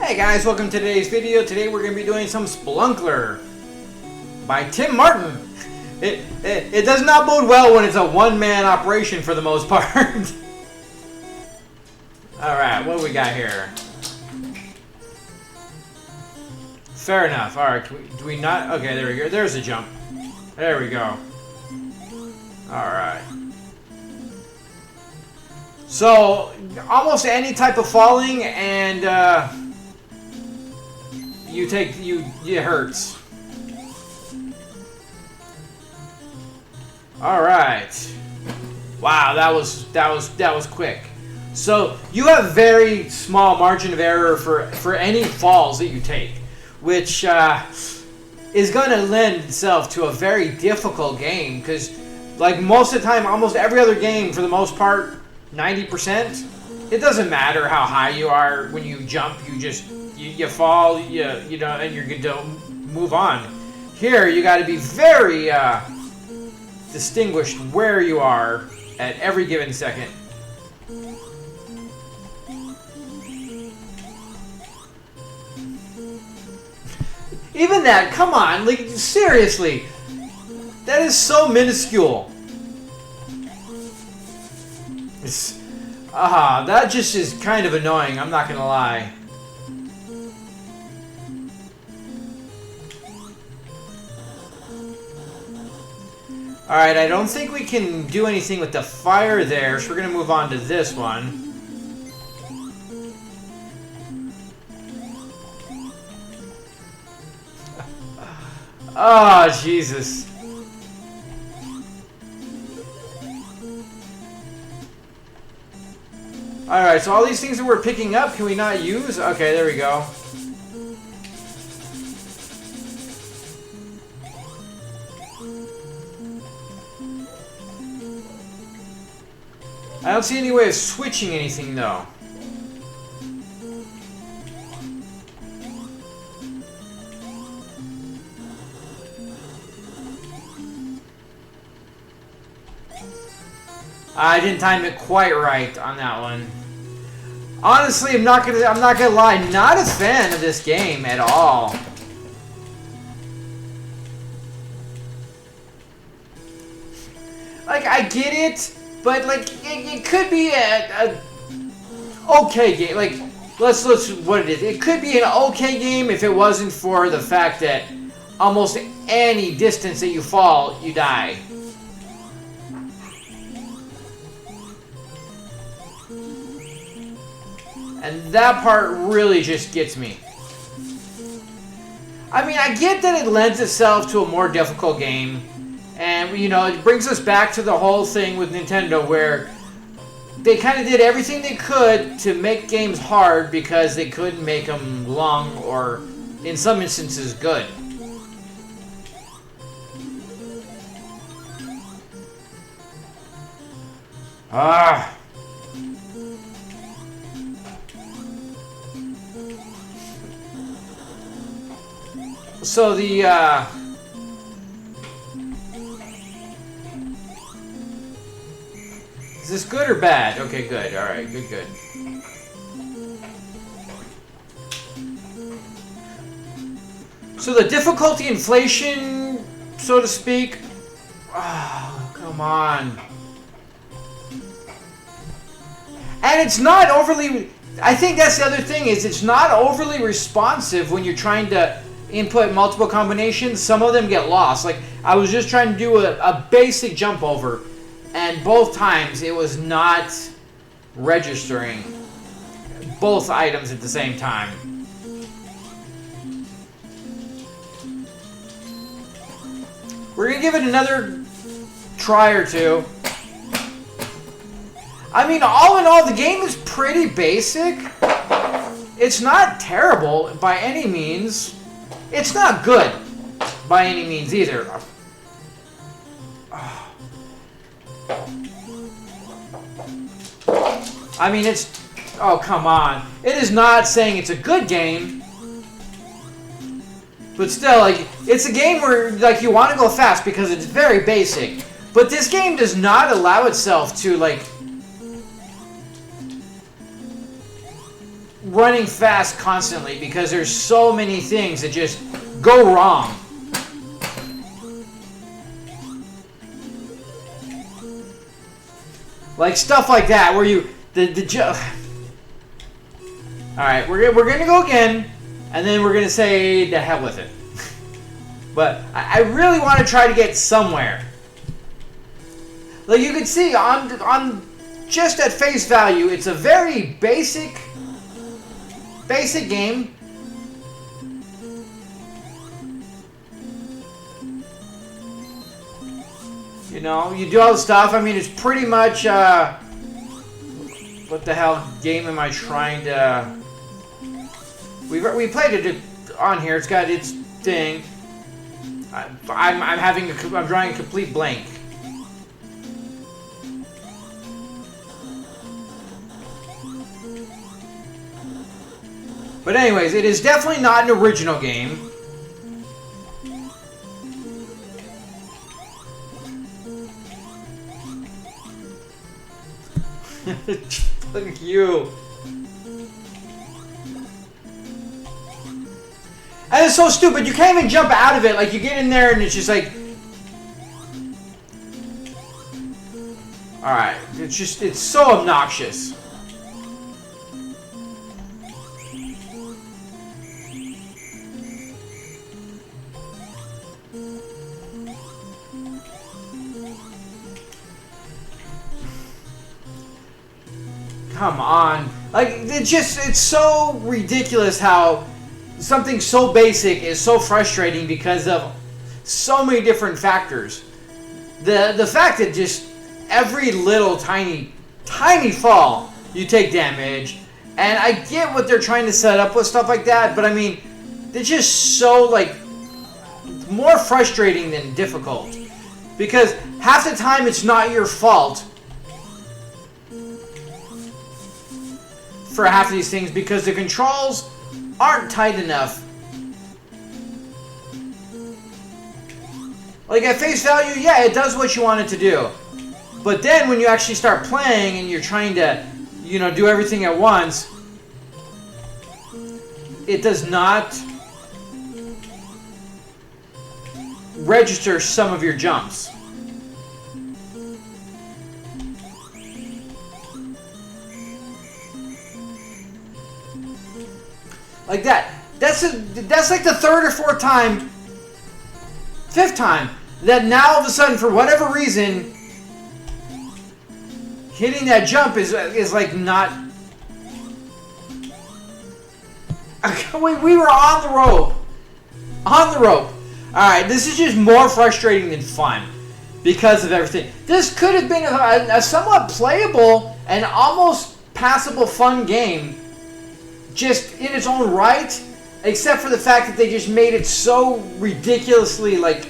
Hey guys, welcome to today's video. Today we're going to be doing some Spelunker by Tim Martin. It does not bode well when it's a one-man operation for the most part. Alright, what do we got here? Fair enough. Alright, do we not? Okay, there we go. There's a jump. There we go. Alright. So, almost any type of falling and it hurts. Alright. Wow, that was quick. So you have very small margin of error for any falls that you take, which is going to lend itself to a very difficult game, because like most of the time, almost every other game for the most part, 90%, it doesn't matter how high you are when you jump, you fall, and you're good to move on. Here you got to be very distinguished where you are at every given second. Even that, come on, like seriously, that is so minuscule. That just is kind of annoying, I'm not gonna lie. Alright, I don't think we can do anything with the fire there, so we're gonna move on to this one. Oh, Jesus. Alright, so all these things that we're picking up, can we not use? Okay, there we go. I don't see any way of switching anything, though. I didn't time it quite right on that one. Honestly, I'm not gonna lie, not a fan of this game at all. Like, I get it, but like it could be a okay game. Like, let's what it is. It could be an okay game if it wasn't for the fact that almost any distance that you fall, you die. And that part really just gets me. I mean, I get that it lends itself to a more difficult game. And, it brings us back to the whole thing with Nintendo where they kind of did everything they could to make games hard because they couldn't make them long or, in some instances, good. So the, is this good or bad? Okay, good. Alright, good. So the difficulty inflation, so to speak. Oh, come on. And it's not overly, I think that's the other thing, is it's not overly responsive when you're trying to input multiple combinations. Some of them get lost. Like, I was just trying to do a basic jump over, and both times it was not registering both items at the same time. We're gonna give it another try or two. I mean, all in all, the game is pretty basic. It's not terrible by any means. It's not good by any means either. I mean, oh, come on. It is not saying it's a good game. But still, like, it's a game where, like, you want to go fast because it's very basic. But this game does not allow itself to, like, running fast constantly because there's so many things that just go wrong. Like stuff like that where you all right, we're gonna go again, and then we're gonna say the hell with it. But I really want to try to get somewhere. Like you can see on just at face value, it's a very basic game. You know, you do all the stuff. I mean, it's pretty much what the hell game am I trying to? We played it on here. It's got its thing. I'm drawing a complete blank. But anyways, it is definitely not an original game. Fuck you. And it's so stupid. You can't even jump out of it. Like, you get in there and it's just like... Alright. It's so obnoxious. Come on. Like, it's so ridiculous how something so basic is so frustrating because of so many different factors. The fact that just every little tiny fall, you take damage. And I get what they're trying to set up with stuff like that, but I mean, it's just so, like, more frustrating than difficult. Because half the time it's not your fault for half of these things because the controls aren't tight enough. Like at face value, yeah, it does what you want it to do. But then when you actually start playing and you're trying to, you know, do everything at once, it does not register some of your jumps. Like that. That's like the third or fourth time, fifth time, that now all of a sudden, for whatever reason, hitting that jump is like not... We were on the rope. On the rope. Alright, this is just more frustrating than fun because of everything. This could have been a somewhat playable and almost passable fun game just in its own right, except for the fact that they just made it so ridiculously, like,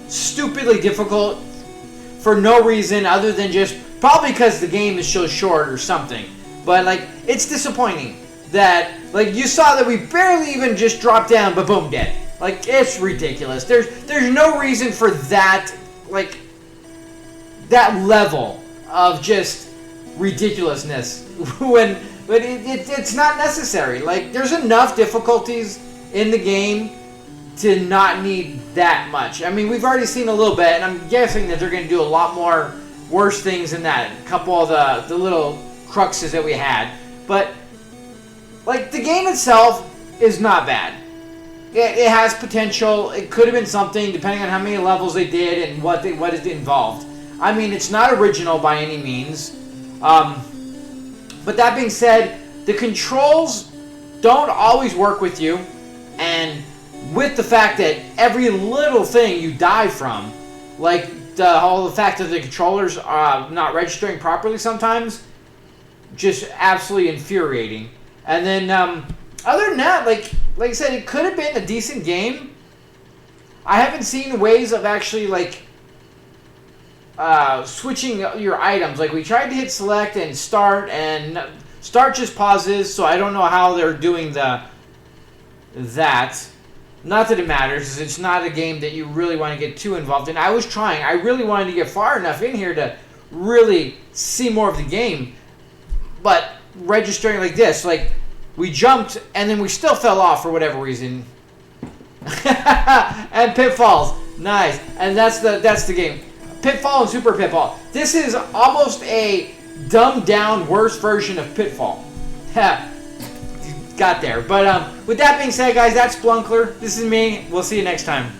stupidly difficult for no reason other than just probably because the game is so short or something. But, like, it's disappointing that, like, you saw that we barely even just dropped down, but boom, dead. Like, it's ridiculous. There's no reason for that, like, that level of just ridiculousness but it's not necessary. Like, there's enough difficulties in the game to not need that much. I mean, we've already seen a little bit, and I'm guessing that they're going to do a lot more worse things than that. A couple of the little cruxes that we had. But, like, the game itself is not bad. It has potential. It could have been something, depending on how many levels they did and what is involved. I mean, it's not original by any means. But that being said, the controls don't always work with you, and with the fact that every little thing you die from, like the fact that the controllers are not registering properly sometimes, just absolutely infuriating. And then other than that, like I said, it could have been a decent game. I haven't seen ways of actually like switching your items. Like, we tried to hit select and start just pauses, so I don't know how they're doing that. Not that it matters, it's not a game that you really want to get too involved in. I was trying. I really wanted to get far enough in here to really see more of the game. But registering like this, like, We jumped, and then we still fell off for whatever reason. And pitfalls. Nice. And that's the game. Pitfall and Super Pitfall. This is almost a dumbed down worse version of Pitfall. Got there. But with that being said, guys, that's Spelunker. This is me. We'll see you next time.